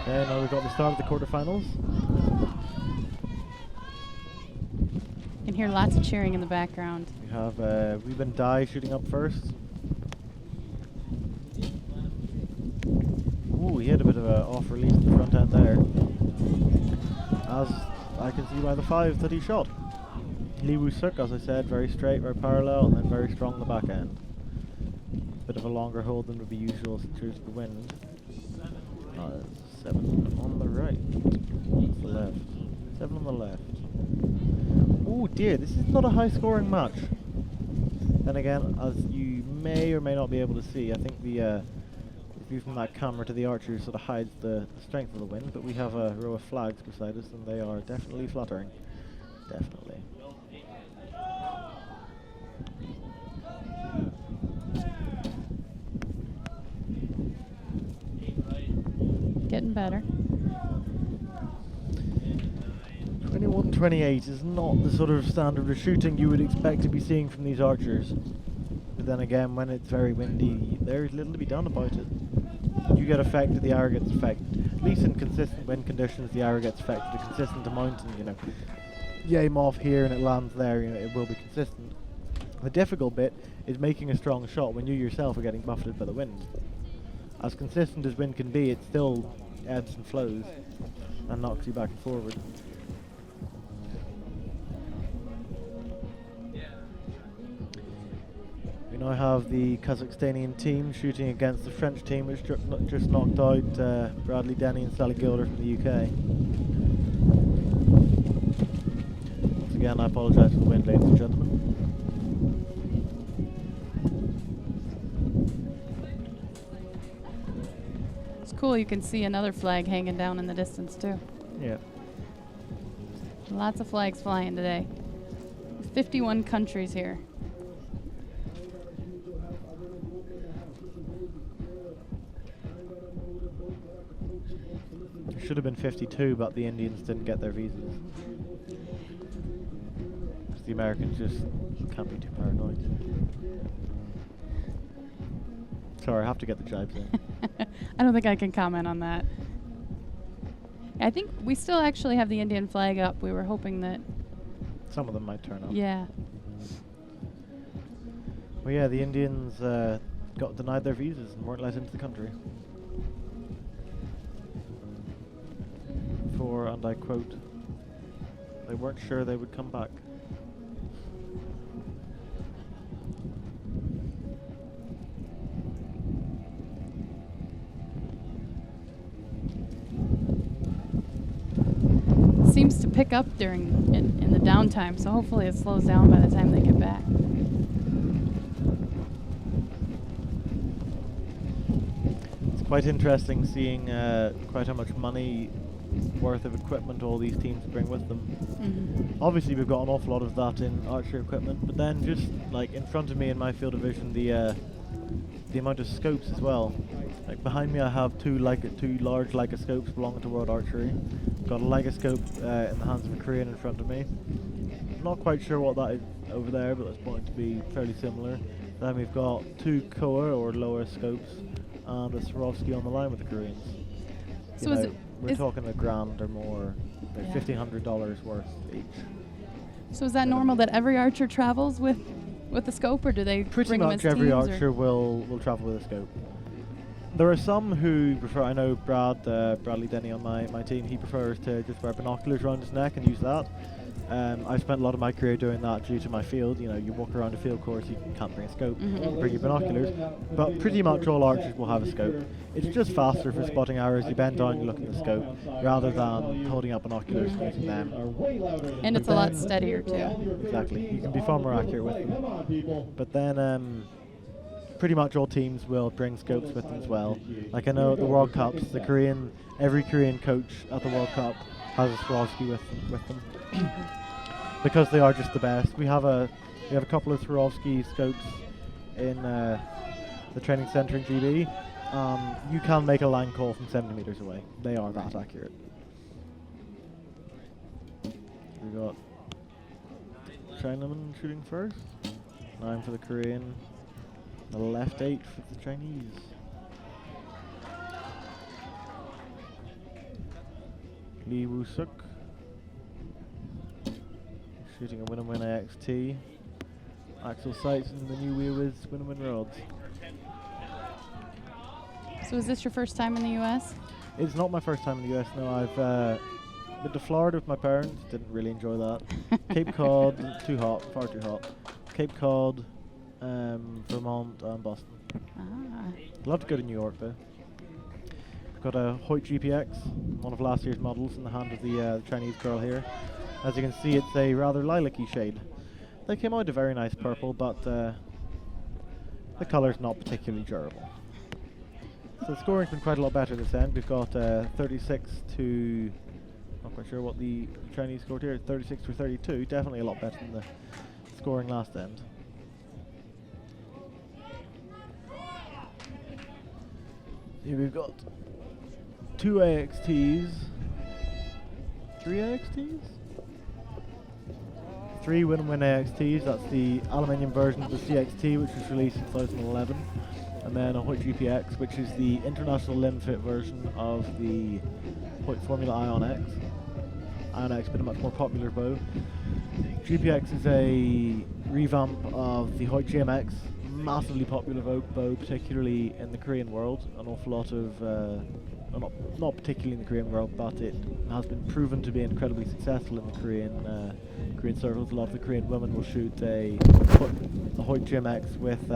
Okay, now we've got the start of the quarterfinals. You can hear lots of cheering in the background. We have Weibin Dai shooting up first. Ooh, he had a bit of an off release in the front end there. As I can see by the 5 that he shot. Liwu Seok, as I said, very straight, very parallel, and then very strong in the back end. Bit of a longer hold than would be usual due to the wind. 7 on the right. That's the left. 7 on the left. Oh dear, this is not a high scoring match. Then again, as you may or may not be able to see, I think the view from that camera to the archer sort of hides the strength of the wind, but we have a row of flags beside us and they are definitely fluttering. Definitely. Getting better. 21-28 is not the sort of standard of shooting you would expect to be seeing from these archers. But then again, when it's very windy, there's little to be done about it. You get affected, the arrow gets affected. At least in consistent wind conditions, the arrow gets affected a consistent amount, and you know, you aim off here and it lands there, you know, it will be consistent. The difficult bit is making a strong shot when you yourself are getting buffeted by the wind. As consistent as wind can be, it still ebbs and flows and knocks you back and forward. We now have the Kazakhstanian team shooting against the French team, which just knocked out Bradley Denny and Sally Gilder from the UK. Once again, I apologise for the wind, ladies and gentlemen. It's cool, you can see another flag hanging down in the distance too. Yeah. Lots of flags flying today. 51 countries here. Should have been 52, but the Indians didn't get their visas. The Americans just can't be too paranoid. Sorry, I have to get the jibes in. I don't think I can comment on that. I think we still actually have the Indian flag up. We were hoping that... Some of them might turn up. Yeah. Well, yeah, the Indians got denied their visas and weren't let into the country. For, and I quote, they weren't sure they would come back. Seems to pick up during in the downtime, so hopefully it slows down by the time they get back. It's quite interesting seeing quite how much money worth of equipment all these teams bring with them. Mm-hmm. Obviously we've got an awful lot of that in archery equipment, but then just like in front of me in my field of vision, the amount of scopes as well. Like behind me I have two large Leica scopes belonging to World Archery. Got a Leica scope in the hands of a Korean in front of me. Not quite sure what that is over there, but that's going to be fairly similar. Then we've got two Koa or lower scopes and a Swarovski on the line with the Koreans. So is it, we're talking $1,000 or more. They're $1,500 worth each. So is that normal that every archer travels with a scope, or do they pretty bring them much as every teams, archer will travel with a scope. There are some who prefer. I know Bradley Denny on my team. He prefers to just wear binoculars around his neck and use that. I've spent a lot of my career doing that due to my field. You know, you walk around a field course, you can't bring a scope, bring your binoculars. But pretty much all archers will have a scope. It's just faster for spotting arrows. You bend down, you look at the scope, rather than holding up binoculars and using them. And it's a lot steadier too. Exactly. You can be far more accurate with them. But then pretty much all teams will bring scopes with them as well. Like I know at the World Cups, every Korean coach at the World Cup has a Swarovski with them. Because they are just the best. We have a couple of Swarovski scopes in the training center in GB. You can make a line call from 70 meters away. They are that accurate. We got Chinaman shooting first. 9 for the Korean. The left 8 for the Chinese. Lee Woo-suk shooting a win-and-win AXT. Axel sights and the new Wee-Wiz win-and-win rods. So is this your first time in the U.S.? It's not my first time in the US, no. I've been to Florida with my parents, didn't really enjoy that. Cape Cod, too hot, far too hot. Cape Cod, Vermont and Boston. Love to go to New York though. We've got a Hoyt GPX, one of last year's models, in the hand of the Chinese girl here. As you can see, it's a rather lilac-y shade. They came out a very nice purple, but the colour's not particularly durable. So the scoring's been quite a lot better this end. We've got 36 to, not quite sure what the Chinese scored here, 36 to 32, definitely a lot better than the scoring last end. Here we've got 2 AXTs, 3 AXTs? 3 win-and-win AXTs, that's the aluminium version of the CXT, which was released in 2011. And then a Hoyt GPX, which is the international limb fit version of the Hoyt Formula Ion X. Ion X been a much more popular bow. GPX is a revamp of the Hoyt GMX, massively popular bow, particularly in the Korean world. An awful lot of, not particularly in the Korean world, but it has been proven to be incredibly successful in the Korean circles. A lot of the Korean women will shoot a Hoyt GMX with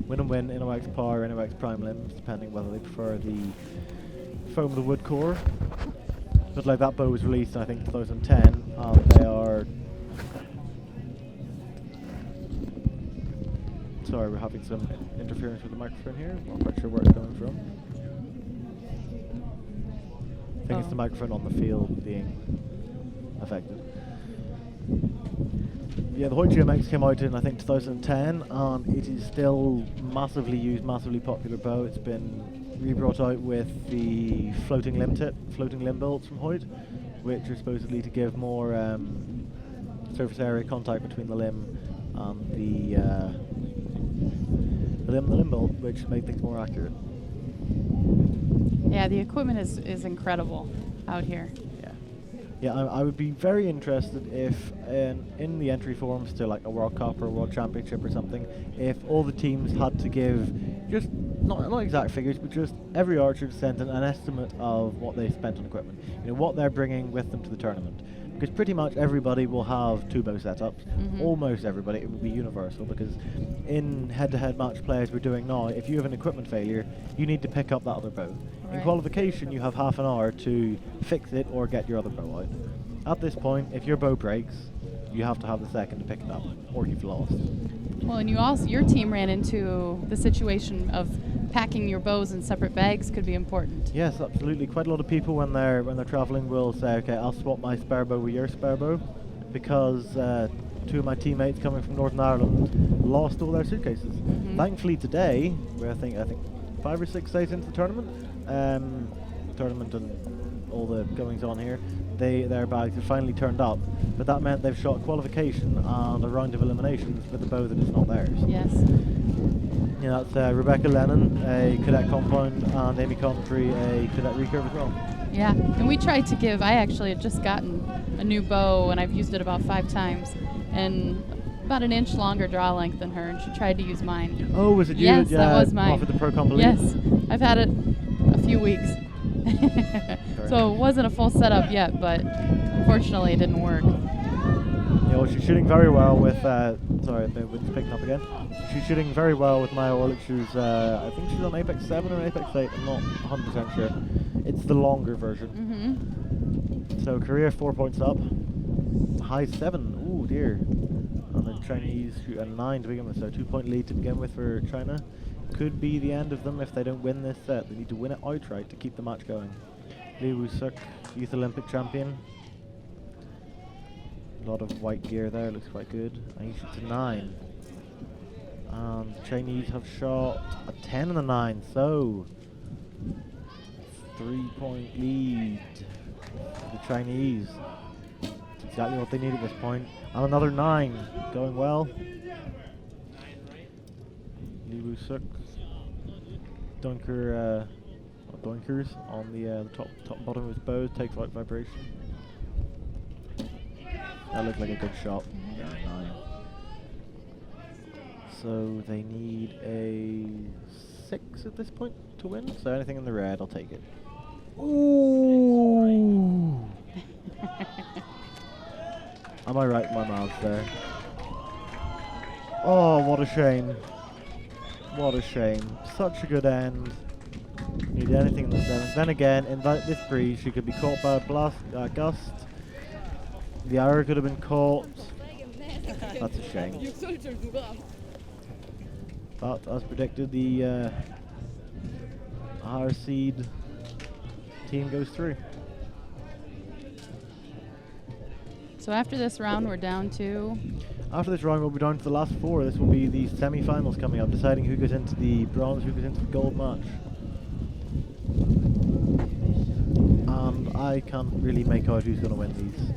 win-and-win InnoX Power, InnoX Prime limbs, depending whether they prefer the foam of the wood core. But like that bow was released in I think 2010, they are. Sorry, we're having some interference with the microphone here. Not quite sure where it's coming from. I think it's the microphone on the field being affected. Yeah, the Hoyt GMX came out in I think 2010, and it is still massively used, massively popular bow. It's been re-brought out with the floating limb bolts from Hoyt, which are supposedly to give more surface area contact between the limb and the limb bolt, which make things more accurate. Yeah, the equipment is incredible out here. Yeah, I would be very interested if in the entry forms to like a World Cup or a World Championship or something, if all the teams had to give just not exact figures, but just every archer sent an estimate of what they spent on equipment. You know, what they're bringing with them to the tournament. Because pretty much everybody will have 2 bow setups. Almost everybody, it will be universal, because in head-to-head match play as we're doing now, if you have an equipment failure, you need to pick up that other bow. In qualification, you have half an hour to fix it or get your other bow out. At this point, if your bow breaks, you have to have the second to pick it up, or you've lost. Well, and your team ran into the situation of packing your bows in separate bags could be important. Yes, absolutely. Quite a lot of people when they're traveling will say, okay, I'll swap my spare bow with your spare bow, because 2 of my teammates coming from Northern Ireland lost all their suitcases. Thankfully today, we're I think 5 or 6 days into the tournament and all the goings on here, their bags have finally turned up, but that meant they've shot qualification and a round of eliminations with a bow that is not theirs. Yes. Yeah, that's Rebecca Lennon, a cadet compound, and Amy Coventry, a cadet recurve as well. Yeah, and we tried to give, I actually had just gotten a new bow and I've used it about 5 times, and about an inch longer draw length than her, and she tried to use mine. Oh, was it you? Yes, that was mine. Offered the Pro Comp Elite? Yes, I've had it a few weeks. So it wasn't a full setup yet, but unfortunately it didn't work. Yeah, well, she's shooting very well with, sorry, the wind's picking up again. She's shooting very well with my Orlick shoes. I think she's on Apex 7 or Apex 8, I'm not 100% sure. It's the longer version. So career 4 points up, high 7, ooh dear. And the Chinese shoot a 9 to begin with, so 2-point lead to begin with for China. Could be the end of them if they don't win this set. They need to win it outright to keep the match going. Lee Woo-suk, Youth Olympic champion. A lot of white gear there, looks quite good. And he shoots a 9. And the Chinese have shot a 10 and a 9, so 3-point lead for the Chinese. That's exactly what they need at this point. And another 9, going well. Lee Woo-suk, dunker, doinkers on the top and bottom of his bow, takes light vibration. That looked like a good shot. Yeah, 9. So they need a 6 at this point to win. So anything in the red, I'll take it. Ooh! Am I right in my mouth there? Oh, what a shame. What a shame. Such a good end. Need anything in the 7th. Then again, in this breeze, she could be caught by a gust. The arrow could have been caught. That's a shame. But as predicted, the higher seed team goes through. So after this round, we're down to... After this round, we'll be down to the last 4. This will be the semi-finals coming up, deciding who goes into the bronze, who goes into the gold match. And I can't really make out who's going to win these.